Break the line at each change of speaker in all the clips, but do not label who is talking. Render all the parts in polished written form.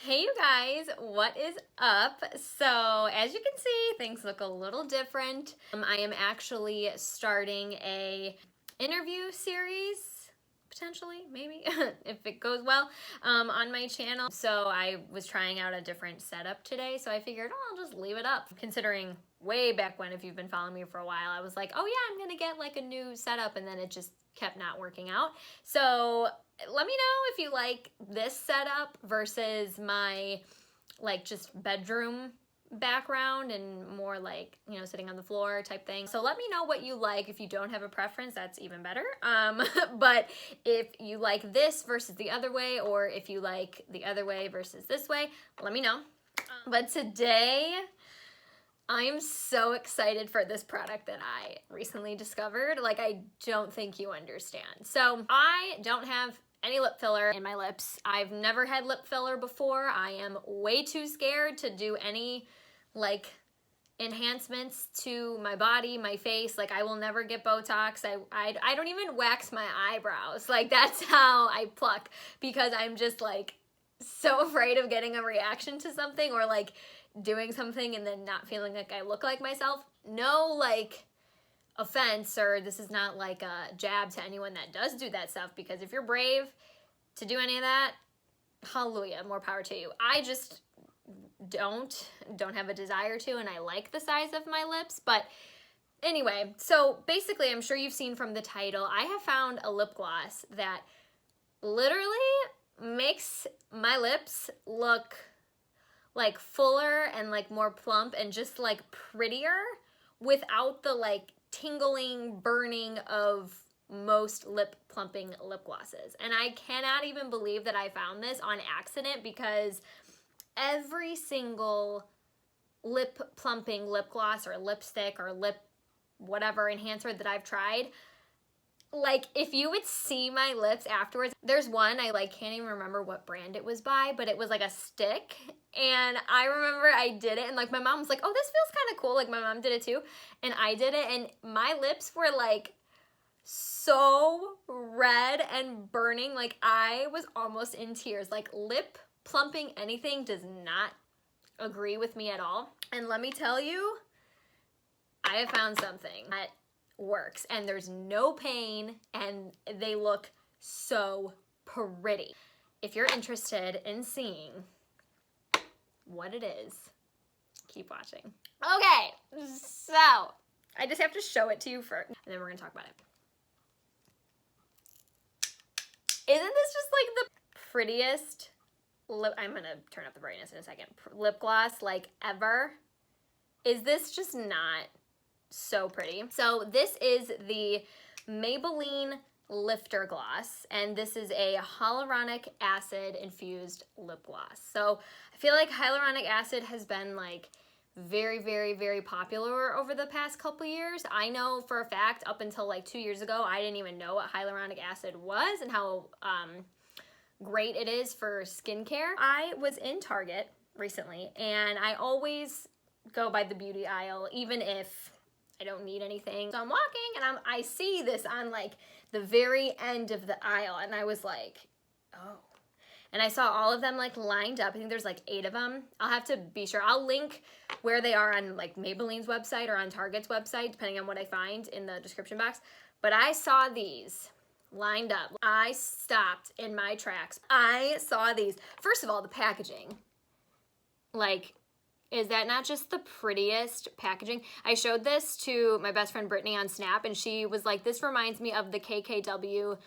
Hey you guys, what is up? So as you can see, things look a little different. I am actually starting a interview series, potentially, maybe, if it goes well, on my channel. So I was trying out a different setup today, so I figured, oh, I'll just leave it up. Considering way back when, if you've been following me for a while, I was like, oh yeah, I'm gonna get like a new setup, and then it just kept not working out. So let me know if you like this setup versus my like just bedroom background and more like, you know, sitting on the floor type thing. So let me know what you like. If you don't have a preference, that's even better. But if you like this versus the other way, or if you like the other way versus this way, let me know. But today I am so excited for this product that I recently discovered. Like, I don't think you understand. So I don't have any lip filler in my lips. I've never had lip filler before. I am way too scared to do any like enhancements to my body, my face. Like, I will never get Botox. I don't even wax my eyebrows. Like, that's how I pluck, because I'm just like so afraid of getting a reaction to something, or like doing something and then not feeling like I look like myself. No like offense, or this is not like a jab to anyone that does do that stuff, because if you're brave to do any of that, hallelujah, more power to you. I just don't have a desire to, and I like the size of my lips. But anyway, so basically, I'm sure you've seen from the title, I have found a lip gloss that literally makes my lips look like fuller and like more plump and just like prettier without the like tingling, burning of most lip plumping lip glosses. And I cannot even believe that I found this on accident, because every single lip plumping lip gloss or lipstick or lip whatever enhancer that I've tried, like, if you would see my lips afterwards, there's one, I like can't even remember what brand it was by, but it was like a stick, and I remember I did it, and like my mom was like, oh, this feels kind of cool. Like, my mom did it too, and I did it, and my lips were like so red and burning. Like, I was almost in tears. Like, lip plumping anything does not agree with me at all. And let me tell you, I have found something that works, and there's no pain, and they look so pretty. If you're interested in seeing what it is, keep watching. Okay, so I just have to show it to you first, and then we're gonna talk about it. Isn't this just like the prettiest lip? I'm gonna turn up the brightness in a second. Lip gloss like ever. Is this just not so pretty? So this is the Maybelline Lifter Gloss, and this is a hyaluronic acid infused lip gloss. So I feel like hyaluronic acid has been like very, very, very popular over the past couple years. I know for a fact, up until like 2 years ago, I didn't even know what hyaluronic acid was and how great it is for skincare. I was in Target recently, and I always go by the beauty aisle, even if I don't need anything. So I'm walking, and I see this on like the very end of the aisle, and I was like, oh. And I saw all of them like lined up. I think there's like 8 of them. I'll have to be sure. I'll link where they are on like Maybelline's website or on Target's website, depending on what I find in the description box. But I saw these lined up. I stopped in my tracks. I saw these. First of all, the packaging. Like, is that not just the prettiest packaging? I showed this to my best friend Brittany on Snap, and she was like, this reminds me of the KKW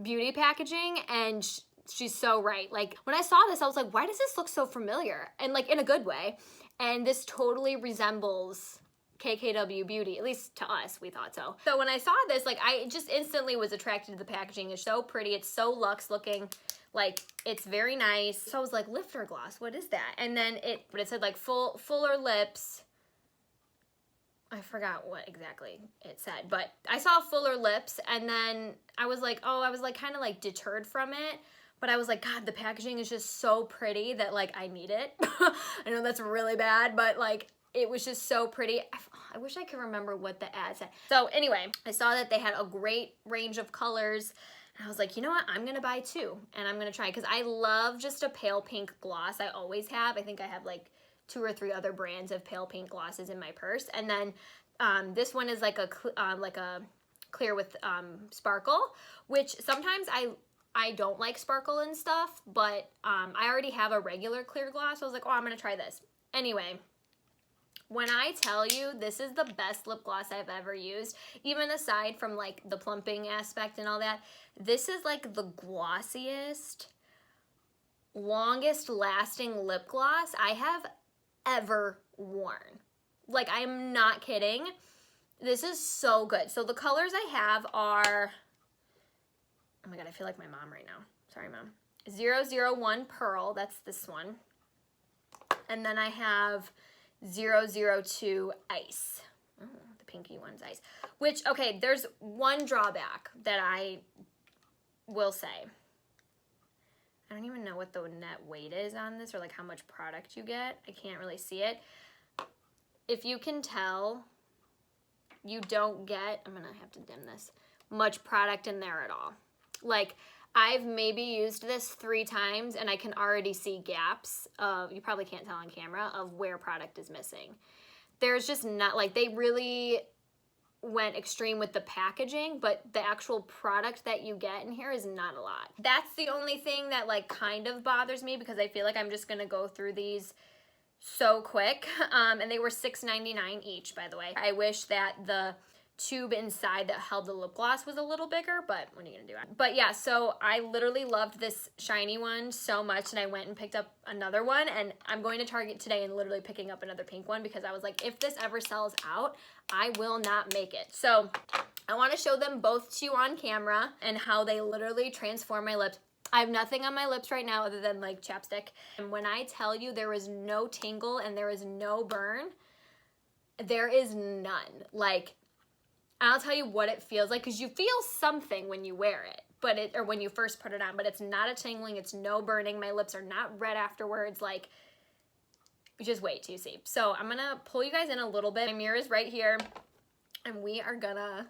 beauty packaging, and she's so right. Like, when I saw this, I was like, why does this look so familiar? And like, in a good way. And this totally resembles KKW beauty, at least to us, we thought so. So when I saw this, like, I just instantly was attracted to the packaging. It's so pretty. It's so luxe looking. Like, it's very nice. So I was like, lifter gloss, what is that? And then it said like fuller lips. I forgot what exactly it said, but I saw fuller lips, and then I was like, oh, I was like kind of like deterred from it. But I was like, God, the packaging is just so pretty that like I need it. I know that's really bad, but like it was just so pretty. I wish I could remember what the ad said. So anyway, I saw that they had a great range of colors. And I was like, you know what? I'm going to buy 2 and I'm going to try because I love just a pale pink gloss. I always have. I think I have like 2 or 3 other brands of pale pink glosses in my purse. And then this one is like a clear with sparkle, which sometimes I don't like sparkle and stuff, but I already have a regular clear gloss. So I was like, oh, I'm going to try this. Anyway, when I tell you this is the best lip gloss I've ever used, even aside from like the plumping aspect and all that, this is like the glossiest, longest lasting lip gloss I have ever worn. Like, I am not kidding. This is so good. So the colors I have are, oh my God, I feel like my mom right now. Sorry, Mom. 001 Pearl, that's this one. And then I have 002 Ice. Oh, the pinky one's Ice. Which, okay, there's one drawback that I will say. I don't even know what the net weight is on this or like how much product you get. I can't really see it. If you can tell, you don't get, I'm gonna have to dim this, much product in there at all. Like, I've maybe used this 3 times and I can already see gaps of, you probably can't tell on camera, of where product is missing. There's just not, like, they really went extreme with the packaging, but the actual product that you get in here is not a lot. That's the only thing that like kind of bothers me because I feel like I'm just gonna go through these so quick. And they were $6.99 each, by the way. I wish that the tube inside that held the lip gloss was a little bigger, but what are you gonna do? But yeah, so I literally loved this shiny one so much and I went and picked up another one, and I'm going to Target today and literally picking up another pink one because I was like, if this ever sells out, I will not make it. So I want to show them both to you on camera and how they literally transform my lips. I have nothing on my lips right now other than like chapstick. And when I tell you there is no tingle and there is no burn, there is none. Like, I'll tell you what it feels like because you feel something when you wear it, but or when you first put it on, but it's not a tingling, it's no burning. My lips are not red afterwards. Like, just wait till you see. So I'm gonna pull you guys in a little bit. My mirror is right here and we are gonna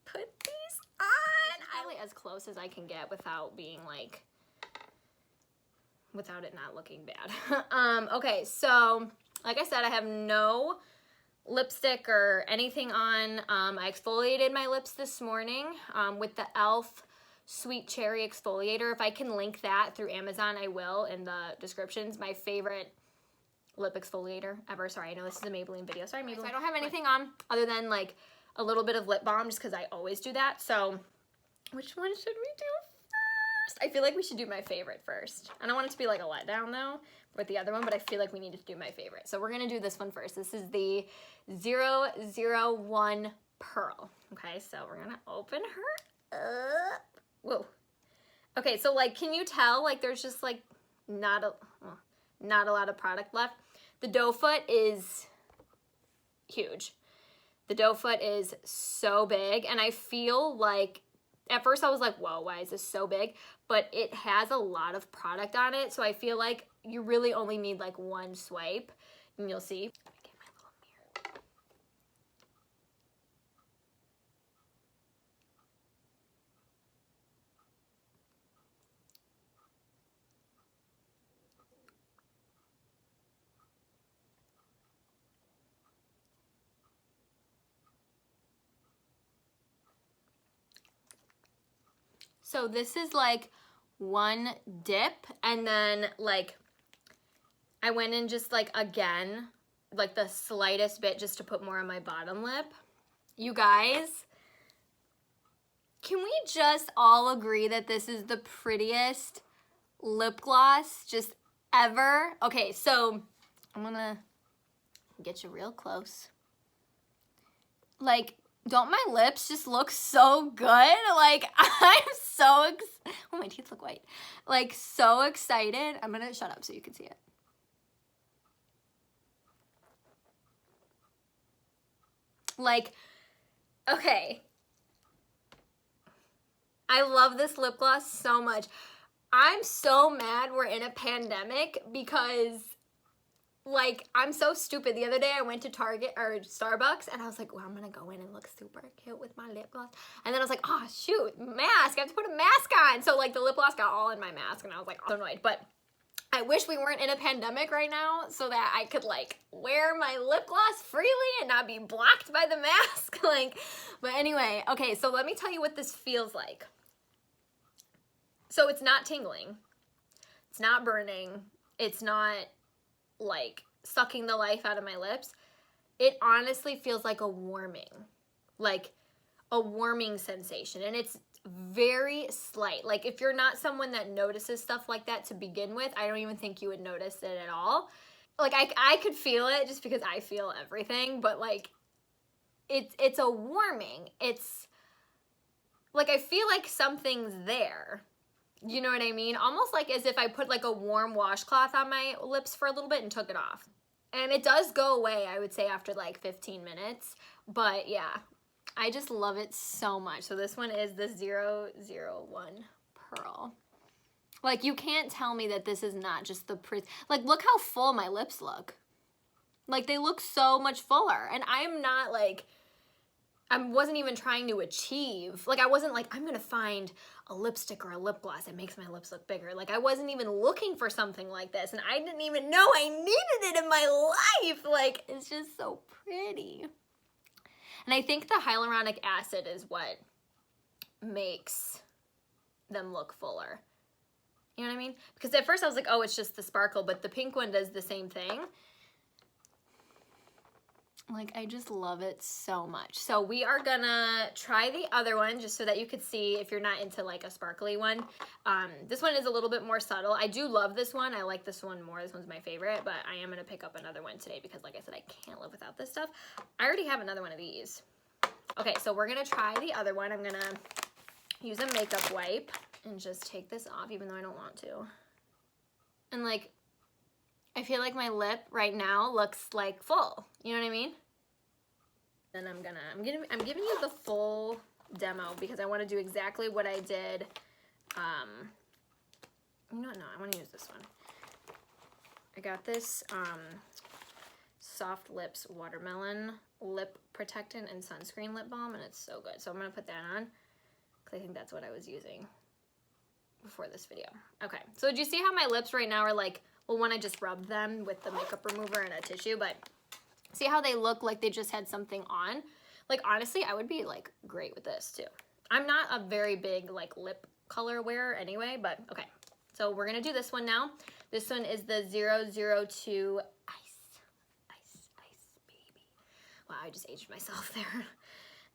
put these on. Probably as close as I can get without being like, without it not looking bad. Okay, so like I said, I have no lipstick or anything on. I exfoliated my lips this morning with the e.l.f. Sweet Cherry Exfoliator. If I can link that through Amazon, I will in the descriptions. My favorite lip exfoliator ever. Sorry, I know this is a Maybelline video. Sorry, Maybelline. So I don't have anything on other than like a little bit of lip balm just because I always do that. So which one should we do first? I feel like we should do my favorite first. I don't want it to be like a letdown though with the other one, but I feel like we need to do my favorite. So we're gonna do this one first. This is the 001 Pearl. Okay, so we're gonna open her up. Whoa. Okay, so like, can you tell like there's just like not a lot of product left? The doe foot is huge. The doe foot is so big, and I feel like at first I was like, whoa, why is this so big? But it has a lot of product on it, so I feel like you really only need like one swipe, and you'll see. Let me get my little mirror. So this is like one dip, and then like I went in just like again, like the slightest bit just to put more on my bottom lip. You guys, can we just all agree that this is the prettiest lip gloss just ever? Okay, so I'm gonna get you real close. Like, don't my lips just look so good? Like, I'm so, oh, my teeth look white. Like, so excited. I'm gonna shut up so you can see it. Like, okay. I love this lip gloss so much. I'm so mad we're in a pandemic because like, I'm so stupid. The other day I went to Target or Starbucks and I was like, well, I'm gonna go in and look super cute with my lip gloss. And then I was like, oh shoot, mask, I have to put a mask on. So like the lip gloss got all in my mask and I was like, so annoyed. But I wish we weren't in a pandemic right now so that I could like wear my lip gloss freely and not be blocked by the mask. Like, but anyway, okay, so let me tell you what this feels like. So it's not tingling, it's not burning, it's not like sucking the life out of my lips. It honestly feels like a warming sensation, and it's very slight. Like if you're not someone that notices stuff like that to begin with, I don't even think you would notice it at all. Like I could feel it just because I feel everything, but like it's a warming. It's like I feel like something's there. You know what I mean? Almost like as if I put like a warm washcloth on my lips for a little bit and took it off. And it does go away, I would say, after like 15 minutes. But yeah, I just love it so much. So this one is the 001 Pearl. Like, you can't tell me that this is not just the like, look how full my lips look. Like, they look so much fuller. And I'm not like, I wasn't even trying to achieve, like I wasn't like, I'm gonna find a lipstick or a lip gloss that makes my lips look bigger. Like I wasn't even looking for something like this, and I didn't even know I needed it in my life. Like, it's just so pretty. And I think the hyaluronic acid is what makes them look fuller. You know what I mean? Because at first I was like, oh, it's just the sparkle, but the pink one does the same thing. Like, I just love it so much. So we are gonna try the other one just so that you could see if you're not into like a sparkly one. This one is a little bit more subtle. I do love this one. I like this one more. This one's my favorite, but I am gonna pick up another one today because like I said, I can't live without this stuff. I already have another one of these. Okay, so we're gonna try the other one. I'm gonna use a makeup wipe and just take this off even though I don't want to. And like, I feel like my lip right now looks like full. You know what I mean? Then I'm giving you the full demo because I want to do exactly what I did. No, I want to use this one. I got this Soft Lips Watermelon Lip Protectant and Sunscreen Lip Balm, and it's so good. So I'm going to put that on because I think that's what I was using before this video. Okay, so do you see how my lips right now are like, well, when I just rubbed them with the makeup remover and a tissue, but see how they look like they just had something on? Like, honestly, I would be like great with this too. I'm not a very big like lip color wearer anyway, but okay. So we're gonna do this one now. This one is the 002 Ice Baby. Wow, I just aged myself there.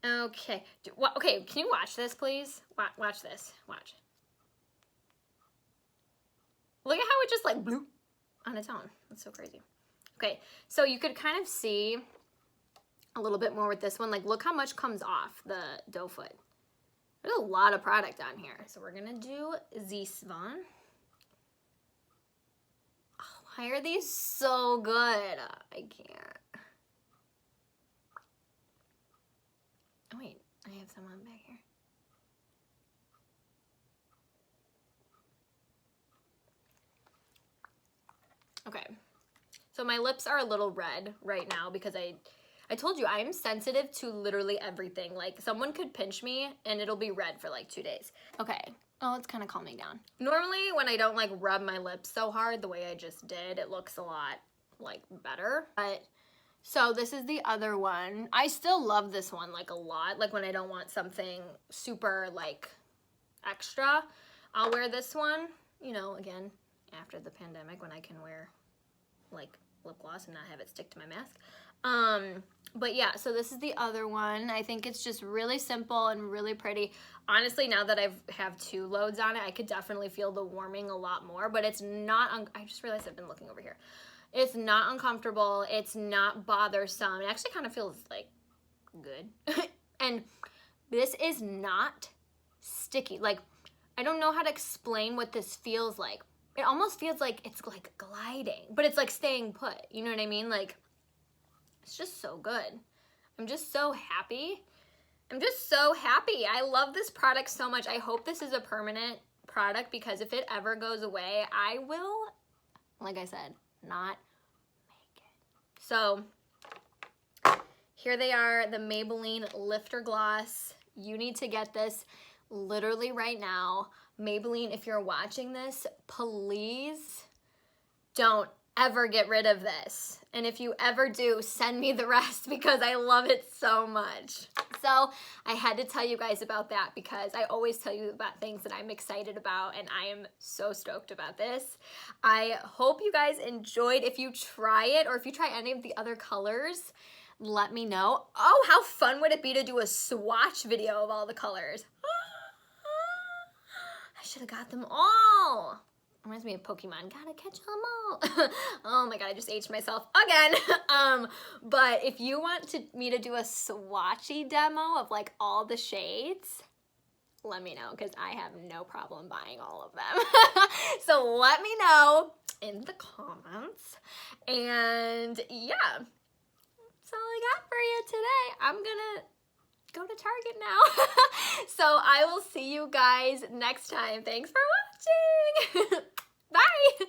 Okay, okay, can you watch this, please? Watch this, watch. Look at how it just like bloop on its own. That's so crazy. Okay, so you could kind of see a little bit more with this one. Like, look how much comes off the doe foot. There's a lot of product on here. So we're gonna do this one. Oh, why are these so good? I can't. Oh wait, I have some on back here. Okay, so my lips are a little red right now because I told you I'm sensitive to literally everything. Like, someone could pinch me and it'll be red for like 2 days. Okay, oh, it's kind of calming down. Normally when I don't like rub my lips so hard the way I just did, it looks a lot like better. But so this is the other one. I still love this one like a lot. Like when I don't want something super like extra, I'll wear this one, you know, again, after the pandemic when I can wear like lip gloss and not have it stick to my mask. But yeah, so this is the other one. I think it's just really simple and really pretty. Honestly, now that I have 2 loads on it, I could definitely feel the warming a lot more, but it's not, I just realized I've been looking over here. It's not uncomfortable. It's not bothersome. It actually kind of feels like good. And this is not sticky. Like, I don't know how to explain what this feels like. It almost feels like it's like gliding, but it's like staying put. You know what I mean? Like, it's just so good. I'm just so happy. I'm just so happy. I love this product so much. I hope this is a permanent product because if it ever goes away, I will, like I said, not So here they are, the Maybelline Lifter Gloss. You need to get this literally right now. Maybelline, if you're watching this, please don't ever get rid of this. And if you ever do, send me the rest because I love it so much. So I had to tell you guys about that because I always tell you about things that I'm excited about, and I am so stoked about this. I hope you guys enjoyed. If you try it or if you try any of the other colors, let me know. Oh, how fun would it be to do a swatch video of all the colors? I should have got them all. Reminds me of Pokemon. Gotta catch them all. Oh my god, I just aged myself again. But if you want me to do a swatchy demo of like all the shades, let me know because I have no problem buying all of them. So let me know in the comments. And yeah, that's all I got for you today. I'm gonna go to Target now. So I will see you guys next time. Thanks for watching. Bye.